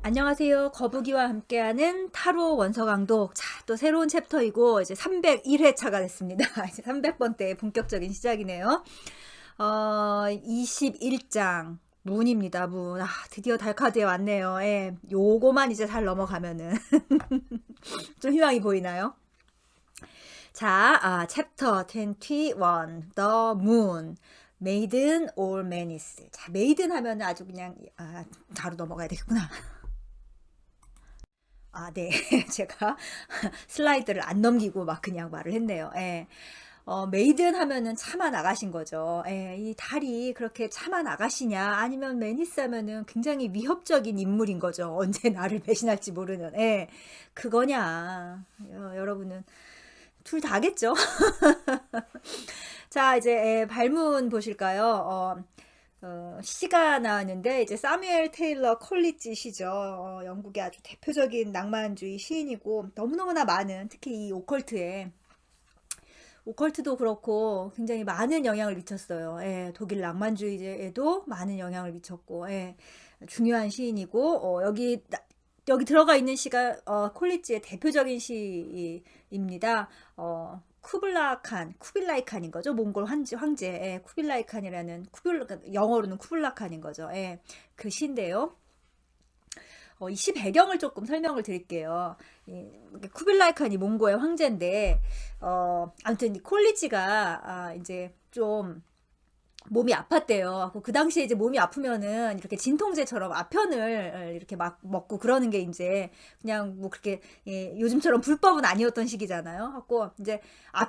안녕하세요. 거북이와 함께하는 타로 원서 강독. 자, 또 새로운 챕터이고 이제 301회차가 됐습니다. 이제 300번째 본격적인 시작이네요. 21장 문입니다. 문. 드디어 달카드에 왔네요. 예. 요거만 이제 잘 넘어가면은 좀 희망이 보이나요? 자, 챕터 21 The Moon. 메이든 올 매니스. 자, 메이든 하면 아주 그냥 바로 넘어가야 되겠구나. 네. 제가 슬라이드를 안 넘기고 막 그냥 말을 했네요. 예. 메이든 하면은 차마 나가신 거죠. 예, 이 달이 그렇게 차마 나가시냐, 아니면 매니스 하면은 굉장히 위협적인 인물인 거죠. 언제 나를 배신할지 모르는. 예, 그거냐. 여러분은 둘 다겠죠? 자, 이제 발문 보실까요? 시가 나왔는데 이제 사뮤엘 테일러 콜리지 시죠. 영국의 아주 대표적인 낭만주의 시인이고 너무너무나 많은, 특히 이 오컬트도 그렇고 굉장히 많은 영향을 미쳤어요. 예, 독일 낭만주의에도 많은 영향을 미쳤고, 예, 중요한 시인이고, 여기 들어가 있는 시가 콜리지의 대표적인 시입니다. 쿠빌라이 칸인 거죠. 몽골 황제, 예, 쿠빌라이 칸이라는, 영어로는 쿠블라 칸인 거죠. 예, 그 시인데요. 이 시 배경을 조금 설명을 드릴게요. 쿠빌라이 칸이 몽고의 황제인데, 아무튼 이 콜리지가 이제 좀 몸이 아팠대요. 그 당시에 이제 몸이 아프면은 이렇게 진통제처럼 아편을 이렇게 막 먹고 그러는 게 이제 그냥 뭐 그렇게, 요즘처럼 불법은 아니었던 시기잖아요. 하고 이제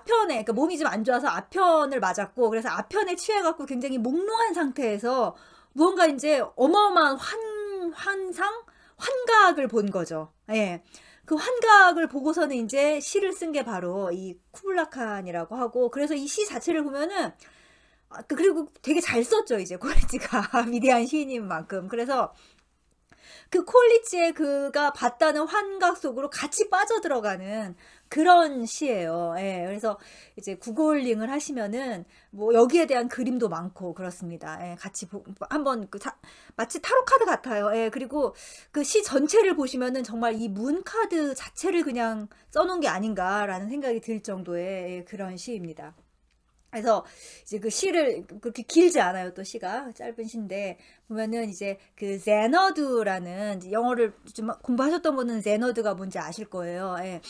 그러니까 몸이 좀 안 좋아서 아편을 맞았고, 그래서 아편에 취해갖고 굉장히 몽롱한 상태에서 무언가 이제 어마어마한 환각을 본 거죠. 예. 그 환각을 보고서는 이제 시를 쓴 게 바로 이 쿠블라칸이라고 하고, 그래서 이 시 자체를 보면은, 그리고 되게 잘 썼죠, 이제 콜리지가. 위대한 시인인 만큼. 그래서 그 콜리지의 그가 봤다는 환각 속으로 같이 빠져들어가는 그런 시예요. 예, 그래서 이제 구글링을 하시면은 뭐 여기에 대한 그림도 많고 그렇습니다. 예, 같이 한번 마치 타로 카드 같아요. 예, 그리고 그 시 전체를 보시면은 정말 이 문 카드 자체를 그냥 써놓은 게 아닌가라는 생각이 들 정도의, 그런 시입니다. 그래서 이제 그 시를 그렇게 길지 않아요. 또 시가 짧은 시인데 보면은 이제 그 제너드라는, 영어를 좀 공부하셨던 분은 제너드가 뭔지 아실 거예요. 예.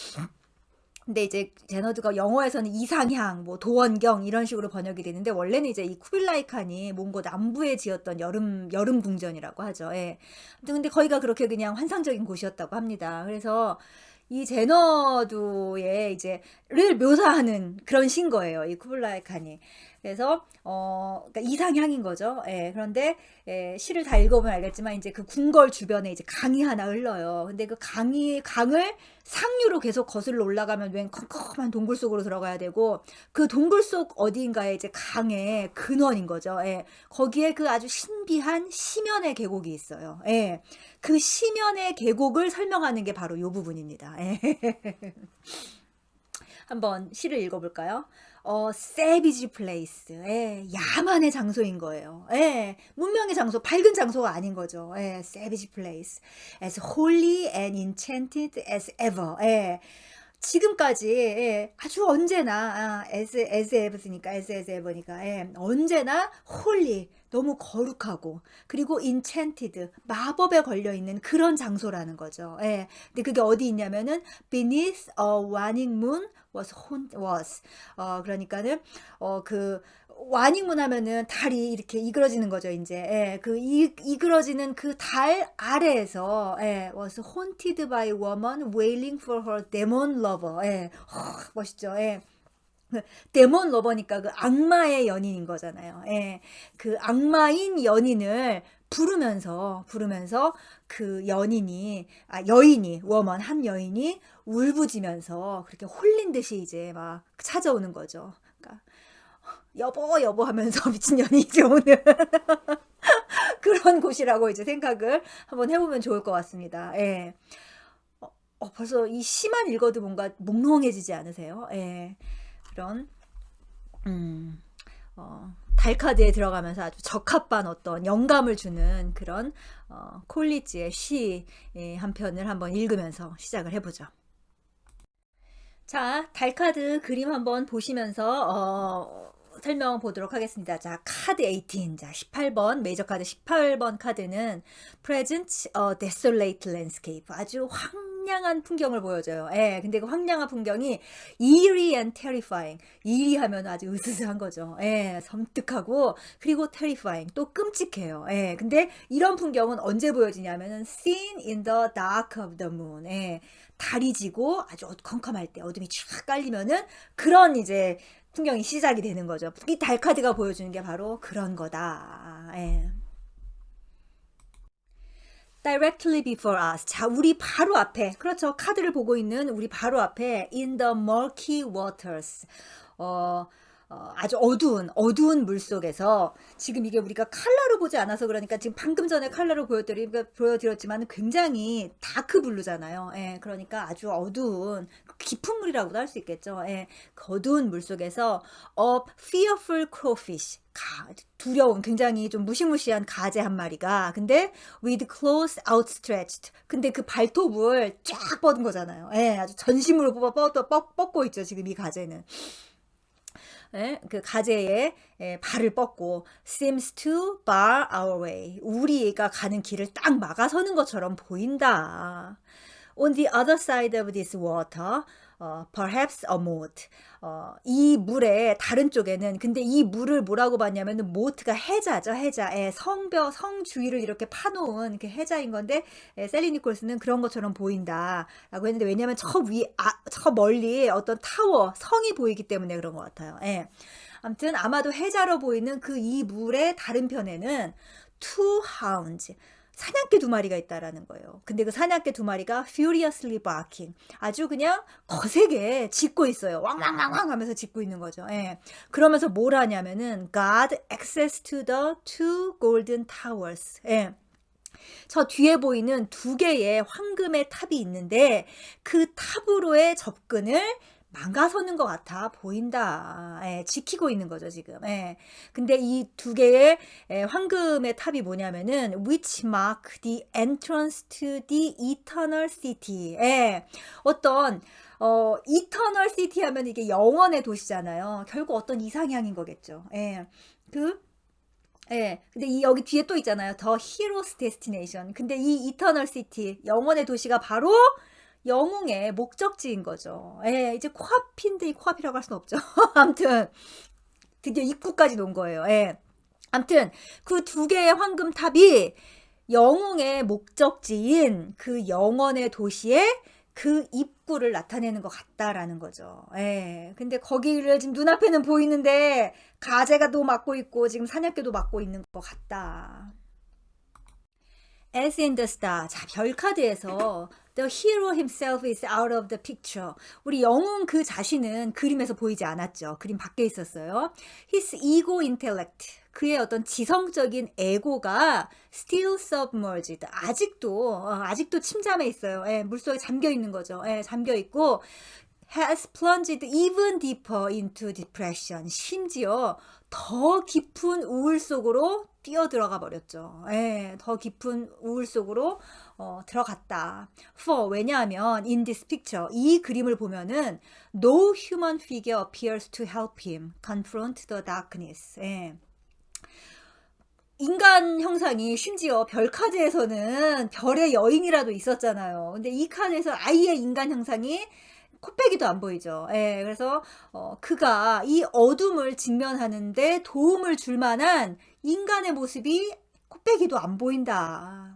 근데 이제 제너드가 영어에서는 이상향, 뭐 도원경 이런 식으로 번역이 되는데, 원래는 이제 이 쿠빌라이 칸이 몽고 남부에 지었던 여름 궁전이라고 하죠. 예. 아무튼 근데 거기가 그렇게 그냥 환상적인 곳이었다고 합니다. 그래서 이 제너두의 이제를 묘사하는 그런 시인 거예요. 이 쿠블라이 칸이. 그래서 그러니까 이상향인 거죠. 예. 그런데 시를 다 읽어보면 알겠지만 이제 그 궁궐 주변에 이제 강이 하나 흘러요. 근데 그 강을 상류로 계속 거슬러 올라가면 웬 컴컴한 동굴 속으로 들어가야 되고, 그 동굴 속 어디인가에 이제 강의 근원인 거죠. 예. 거기에 그 아주 신비한 시면의 계곡이 있어요. 예. 그 시면의 계곡을 설명하는 게 바로 이 부분입니다. 예. 한번 시를 읽어볼까요? 세비지 플레이스. 예, 야만의 장소인 거예요. 예, 문명의 장소, 밝은 장소가 아닌 거죠. 예, 세비지 플레이스. As holy and enchanted as ever. 예, 지금까지, 예, 아주 언제나, as ever니까, as ever니까, 예, 언제나 holy, 너무 거룩하고, 그리고 enchanted, 마법에 걸려있는 그런 장소라는 거죠. 예, 근데 그게 어디 있냐면은, beneath a waning moon was. 그러니까는, 그, 와닝문 하면은 달이 이렇게 이그러지는 거죠, 이제. 예, 이그러지는 그 달 아래에서, 예, was haunted by a woman wailing for her demon lover. 예, 멋있죠. 예. 데몬 러버니까 그 악마의 연인인 거잖아요. 예. 그 악마인 연인을 부르면서 그 여인이, 한 여인이 울부짖으면서 그렇게 홀린 듯이 이제 막 찾아오는 거죠. 그러니까 여보 하면서 미친년이 이제 오는 그런 곳이라고 이제 생각을 한번 해보면 좋을 것 같습니다. 예. 벌써 이 시만 읽어도 뭔가 몽롱해지지 않으세요? 예. 그런, 음, 달카드에 들어가면서 아주 적합한 어떤 영감을 주는 그런 콜리지의 시 한 편을 한번 읽으면서 시작을 해보죠. 자, 달카드 그림 한번 보시면서 설명 보도록 하겠습니다. 자, 카드 18. 자, 18번, 메이저 카드 18번 카드는 Present a Desolate Landscape. 아주 황량한 풍경을 보여줘요. 예, 근데 그 황량한 풍경이 eerie and terrifying. eerie 하면 아주 으스스한 거죠. 예, 섬뜩하고, 그리고 terrifying. 또 끔찍해요. 예, 근데 이런 풍경은 언제 보여지냐면은 seen in the dark of the moon. 예, 달이 지고 아주 컴컴할 때, 어둠이 쫙 깔리면은 그런 이제 풍경이 시작이 되는 거죠. 이 달카드가 보여주는 게 바로 그런 거다. 예. Directly before us. 자, 우리 바로 앞에. 그렇죠. 카드를 보고 있는 우리 바로 앞에 in the murky waters. 아주 어두운 물 속에서 지금 이게 우리가 컬러로 보지 않아서 그러니까 지금 방금 전에 컬러로 보여드렸지만 굉장히 다크 블루잖아요. 예, 그러니까 아주 어두운 깊은 물이라고도 할 수 있겠죠. 예, 그 어두운 물 속에서 a fearful crawfish. 두려운 굉장히 좀 무시무시한 가재 한 마리가 근데 with claws outstretched 근데 그 발톱을 쫙 뻗은 거잖아요. 예, 아주 전심으로 뻗고 있죠. 지금 이 가재는. 예, 그 가재의 발을 뻗고 seems to bar our way. 우리가 가는 길을 딱 막아서는 것처럼 보인다. On the other side of this water, perhaps a moat. 이 물의 다른 쪽에는 근데 이 물을 뭐라고 봤냐면은 모트가 해자죠. 해자. 성 주위를 이렇게 파놓은 그 해자인 건데 셀리 니콜스는 그런 것처럼 보인다라고 했는데 왜냐면 저 멀리 어떤 타워, 성이 보이기 때문에 그런 것 같아요. 예. 아무튼 아마도 해자로 보이는 그 이 물의 다른 편에는 two hounds. 사냥개 두 마리가 있다라는 거예요. 근데 그 사냥개 두 마리가 furiously barking. 아주 그냥 거세게 짖고 있어요. 왕왕왕왕 하면서 짖고 있는 거죠. 예. 그러면서 뭘 하냐면은 God access to the two golden towers. 예. 저 뒤에 보이는 두 개의 황금의 탑이 있는데 그 탑으로의 접근을 망가서는 것 같아 보인다. 예, 지키고 있는 거죠 지금. 예. 근데 이 두 개의 황금의 탑이 뭐냐면은 which mark the entrance to the eternal city. 예. 어떤 eternal city 하면 이게 영원의 도시잖아요. 결국 어떤 이상향인 거겠죠. 예. 근데 여기 뒤에 또 있잖아요. The hero's destination. 근데 이 eternal city, 영원의 도시가 바로 영웅의 목적지인 거죠. 예, 이제 코앞인데 이 코앞이라고 할 수는 없죠. 아무튼 드디어 입구까지 놓은 거예요. 예. 아무튼 그 두 개의 황금탑이 영웅의 목적지인 그 영원의 도시의 그 입구를 나타내는 것 같다라는 거죠. 예. 근데 거기를 지금 눈앞에는 보이는데 가재가 또 막고 있고 지금 사냥개도 막고 있는 것 같다. As in the star. 자, 별 카드에서 The hero himself is out of the picture. 우리 영웅 그 자신은 그림에서 보이지 않았죠. 그림 밖에 있었어요. His ego intellect. 그의 어떤 지성적인 에고가 still submerged. 아직도 침잠해 있어요. 예, 물속에 잠겨 있는 거죠. 예, 잠겨 있고 has plunged even deeper into depression. 심지어 더 깊은 우울 속으로 뛰어들어가 버렸죠. 예, 더 깊은 우울 속으로 들어갔다. For 왜냐하면 in this picture 이 그림을 보면은 no human figure appears to help him confront the darkness. 예. 인간 형상이 심지어 별 카드에서는 별의 여인이라도 있었잖아요. 근데 이 카드에서 아예 인간 형상이 코빼기도 안 보이죠. 예, 그래서 그가 이 어둠을 직면하는데 도움을 줄 만한 인간의 모습이 코빼기도 안 보인다.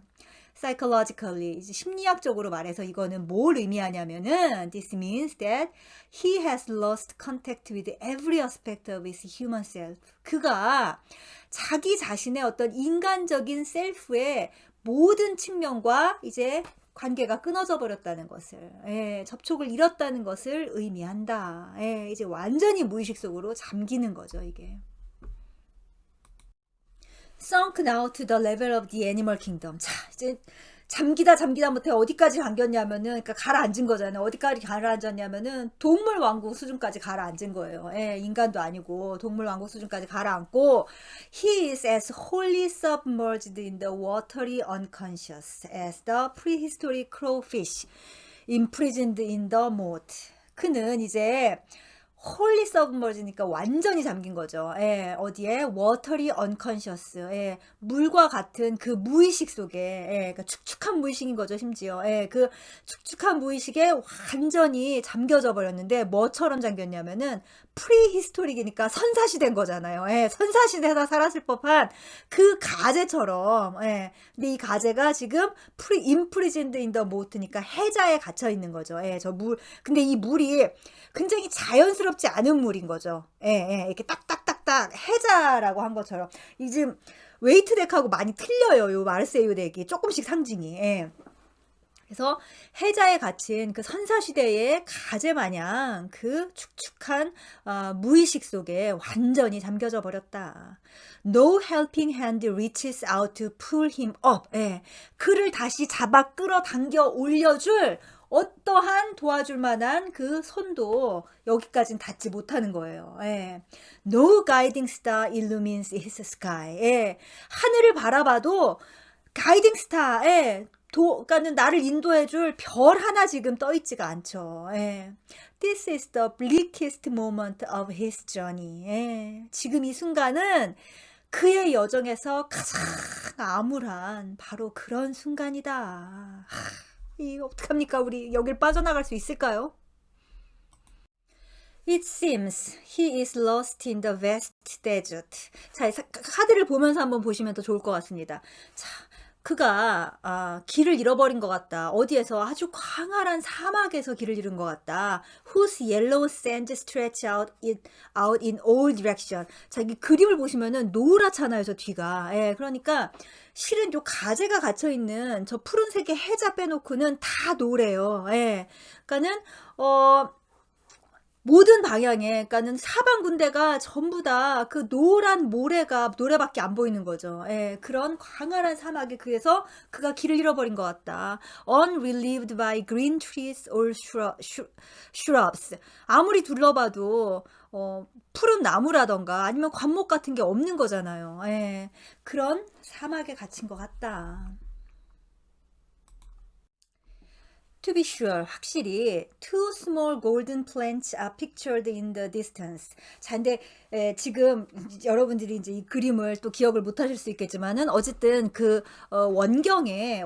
Psychologically, 이제 심리학적으로 말해서 이거는 뭘 의미하냐면은 this means that he has lost contact with every aspect of his human self. 그가 자기 자신의 어떤 인간적인 셀프의 모든 측면과 이제 관계가 끊어져 버렸다는 것을, 접촉을 잃었다는 것을 의미한다. 이제 완전히 무의식 속으로 잠기는 거죠, 이게. Sunk now to the level of the animal kingdom. 자, 이제 잠기다 못해 어디까지 잠겼냐면은, 그러니까 가라앉은 거잖아요. 어디까지 가라앉았냐면은 동물 왕국 수준까지 가라앉은 거예요. 예, 인간도 아니고 동물 왕국 수준까지 가라앉고, he is as wholly submerged in the watery unconscious as the prehistoric crayfish imprisoned in the moat. 그는 이제 홀리 서브머지니까 완전히 잠긴 거죠. 예, 어디에? 워터리 언컨셔스. 예, 물과 같은 그 무의식 속에, 예, 그러니까 축축한 무의식인 거죠, 심지어. 예, 그 축축한 무의식에 완전히 잠겨져 버렸는데, 뭐처럼 잠겼냐면은, 프리히스토릭이니까 선사시대인 거잖아요. 예, 선사시대에다 살았을 법한 그 가재처럼. 예, 근데 이 가재가 지금 임프리즌드 인 더 모트니까 해자에 갇혀 있는 거죠. 예, 근데 이 물이 굉장히 자연스럽지 않은 물인 거죠. 예, 예, 이렇게 딱딱딱딱 해자라고 한 것처럼. 이 지금 웨이트 덱하고 많이 틀려요. 요 마르세유 덱이 조금씩 상징이. 예. 그래서 해자에 갇힌 그 선사시대의 가재 마냥 그 축축한 무의식 속에 완전히 잠겨져 버렸다. No helping hand reaches out to pull him up. 예. 그를 다시 잡아 끌어당겨 올려줄 어떠한 도와줄 만한 그 손도 여기까지는 닿지 못하는 거예요. 예. No guiding star illumines his sky. 예. 하늘을 바라봐도 가이딩 스타에 그러니까는 나를 인도해줄 별 하나 지금 떠 있지가 않죠. 예. This is the bleakest moment of his journey. 예. 지금 이 순간은 그의 여정에서 가장 암울한 바로 그런 순간이다. 이 어떡합니까? 우리 여길 빠져나갈 수 있을까요? It seems he is lost in the vast desert. 자, 카드를 보면서 한번 보시면 더 좋을 것 같습니다. 자, 그가 길을 잃어버린 것 같다. 어디에서? 아주 광활한 사막에서 길을 잃은 것 같다. Whose yellow sands stretch out in all direction. 자, 이 그림을 보시면은 노랗잖아요, 저 뒤가. 예, 그러니까 실은 요 가재가 갇혀 있는 저 푸른색의 해자 빼놓고는 다 노래요. 예, 그러니까는 모든 방향에, 그러니까는 사방 군데가 전부 다 그 노란 노래밖에 안 보이는 거죠. 예, 그런 광활한 사막에 그래서 그가 길을 잃어버린 것 같다. Unrelieved by green trees or shrubs. 아무리 둘러봐도 푸른 나무라던가 아니면 관목 같은 게 없는 거잖아요. 예, 그런 사막에 갇힌 것 같다. To be sure, 확실히 two small golden plants are pictured in the distance. 자, 근데 지금 여러분들이 이제 이 그림을 또 기억을 못 하실 수 있겠지만은 어쨌든 그 원경에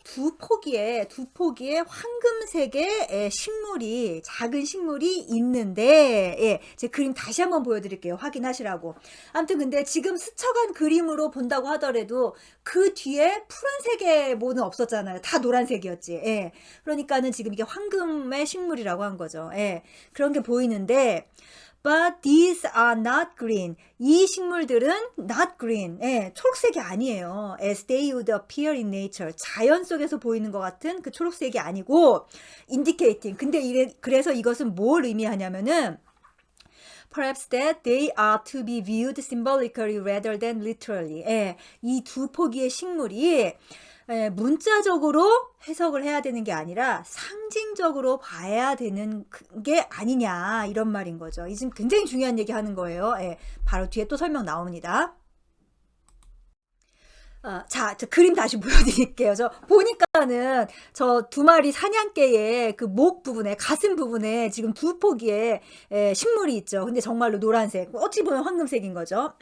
두 포기의 황금색의 식물이, 작은 식물이 있는데, 예, 제 그림 다시 한번 보여드릴게요. 확인하시라고. 아무튼 근데 지금 스쳐간 그림으로 본다고 하더라도 그 뒤에 푸른색의 뭐는 없었잖아요. 다 노란색이었지. 예. 그러니까는 지금 이게 황금의 식물이라고 한 거죠. 예. 그런 게 보이는데, But these are not green. 이 식물들은 not green. 예, 초록색이 아니에요. As they would appear in nature. 자연 속에서 보이는 것 같은 그 초록색이 아니고, indicating. 근데 그래서 이것은 뭘 의미하냐면은, Perhaps that they are to be viewed symbolically rather than literally. 예, 이 두 포기의 식물이 문자적으로 해석을 해야 되는 게 아니라 상징적으로 봐야 되는 게 아니냐, 이런 말인 거죠. 이 지금 굉장히 중요한 얘기 하는 거예요. 예, 바로 뒤에 또 설명 나옵니다. 자, 저 그림 다시 보여드릴게요. 저 보니까는 저 두 마리 사냥개의 그 목 부분에, 가슴 부분에 지금 두 포기의 식물이 있죠. 근데 정말로 노란색, 어찌 보면 황금색인 거죠.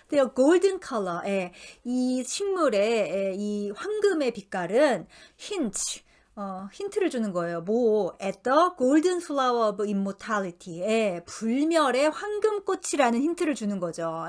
The golden color. 이 식물의 이 황금의 빛깔은 힌트를 주는 거예요. 뭐, at the golden flower of immortality. 불멸의 황금꽃이라는 힌트를 주는 거죠.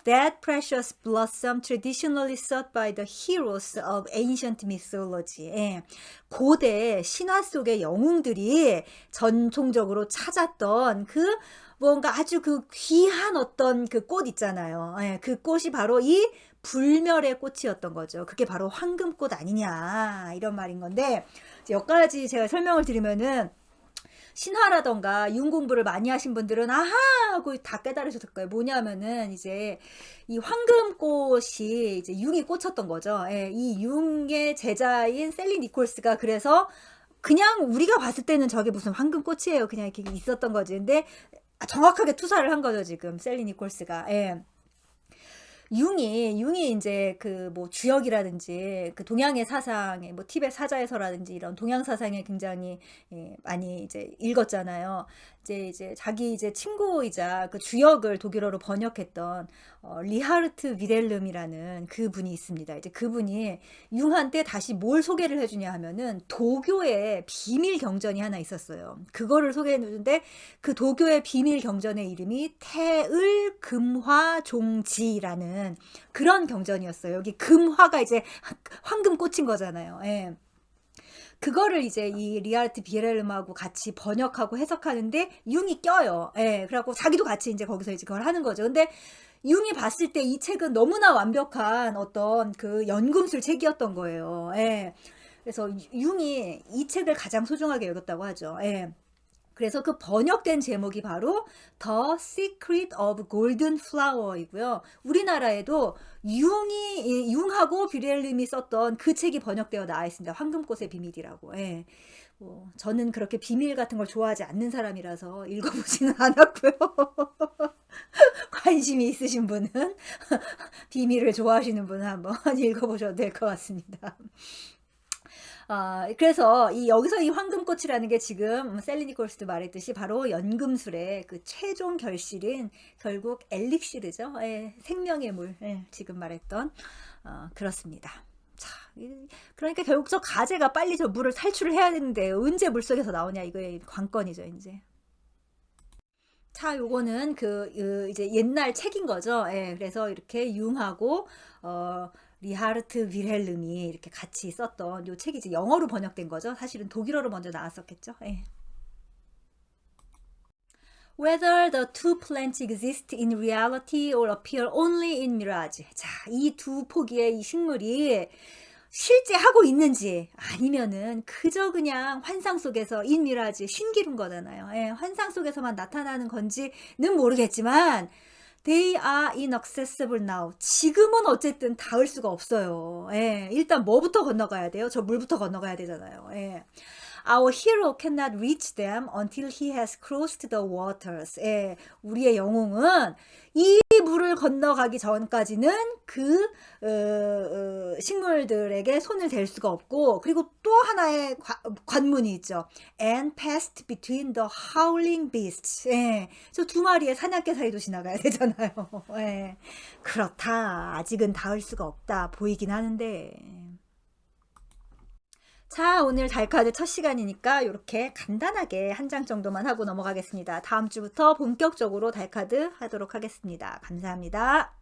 That precious blossom traditionally sought by the heroes of ancient mythology. 고대 신화 속의 영웅들이 전통적으로 찾았던 그 뭔가 아주 그 귀한 어떤 그 꽃 있잖아요. 그 꽃이 바로 이 불멸의 꽃이었던 거죠. 그게 바로 황금꽃 아니냐, 이런 말인 건데, 여기까지 제가 설명을 드리면은 신화라던가 융 공부를 많이 하신 분들은 아하 하고 다 깨달으셨을 거예요. 뭐냐면은 이제 이 황금꽃이 이제 융이 꽂혔던 거죠. 예, 이 융의 제자인 셀리 니콜스가 그래서 그냥 우리가 봤을 때는 저게 무슨 황금꽃이에요. 그냥 이렇게 있었던 거지. 근데 정확하게 투사를 한 거죠, 지금 셀리 니콜스가. 예. 융이 이제 그 뭐 주역이라든지 그 동양의 사상에 뭐 티벳 사자에서라든지 이런 동양 사상에 굉장히 많이 이제 읽었잖아요. 이제 자기 이제 친구이자 그 주역을 독일어로 번역했던 리하르트 위렐름이라는 그분이 있습니다. 이제 그분이 융한테 다시 뭘 소개를 해주냐 하면은 도교의 비밀 경전이 하나 있었어요. 그거를 소개해 주는데 그 도교의 비밀 경전의 이름이 태을금화종지라는 그런 경전이었어요. 여기 금화가 이제 황금 꽂힌 거잖아요. 예. 그거를 이제 이 리하르트 비렐름하고 같이 번역하고 해석하는데 융이 껴요. 예. 그래갖고 자기도 같이 이제 거기서 이제 그걸 하는 거죠. 근데 융이 봤을 때 이 책은 너무나 완벽한 어떤 그 연금술 책이었던 거예요. 예. 그래서 융이 이 책을 가장 소중하게 여겼다고 하죠. 예. 그래서 그 번역된 제목이 바로 The Secret of Golden Flower이고요. 우리나라에도 융하고 비렐름이 썼던 그 책이 번역되어 나와 있습니다. 황금꽃의 비밀이라고. 예. 저는 그렇게 비밀 같은 걸 좋아하지 않는 사람이라서 읽어보지는 않았고요. 관심이 있으신 분은 비밀을 좋아하시는 분은 한번 읽어보셔도 될 것 같습니다. 그래서 여기서 이 황금꽃이라는 게 지금 셀리 니콜스도 말했듯이 바로 연금술의 그 최종 결실인 결국 엘릭시르죠. 예, 생명의 물. 예, 지금 말했던 그렇습니다. 자, 그러니까 결국 저 가재가 빨리 저 물을 탈출을 해야 되는데 언제 물속에서 나오냐 이거의 관건이죠, 이제. 자, 요거는 이제 옛날 책인 거죠. 예, 그래서 이렇게 융하고 리하르트 윌헬름이 이렇게 같이 썼던 요 책이 이제 영어로 번역된 거죠. 사실은 독일어로 먼저 나왔었겠죠. 예. Whether the two plants exist in reality or appear only in mirage. 자, 이 두 포기의 이 식물이 실제 하고 있는지 아니면은 그저 그냥 환상 속에서 인미라지 신기룬 거잖아요. 예, 환상 속에서만 나타나는 건지는 모르겠지만 They are inaccessible now. 지금은 어쨌든 닿을 수가 없어요. 예, 일단 뭐부터 건너가야 돼요? 저 물부터 건너가야 되잖아요. 예. Our hero cannot reach them until he has crossed the waters. 예, 우리의 영웅은 이 물을 건너가기 전까지는 그 식물들에게 손을 댈 수가 없고, 그리고 또 하나의 관문이 있죠. And passed between the howling beasts. 예, 저 두 마리의 사냥개 사이도 지나가야 되잖아요. 예, 그렇다. 아직은 닿을 수가 없다. 보이긴 하는데. 자, 오늘 달카드 첫 시간이니까 이렇게 간단하게 한 장 정도만 하고 넘어가겠습니다. 다음 주부터 본격적으로 달카드 하도록 하겠습니다. 감사합니다.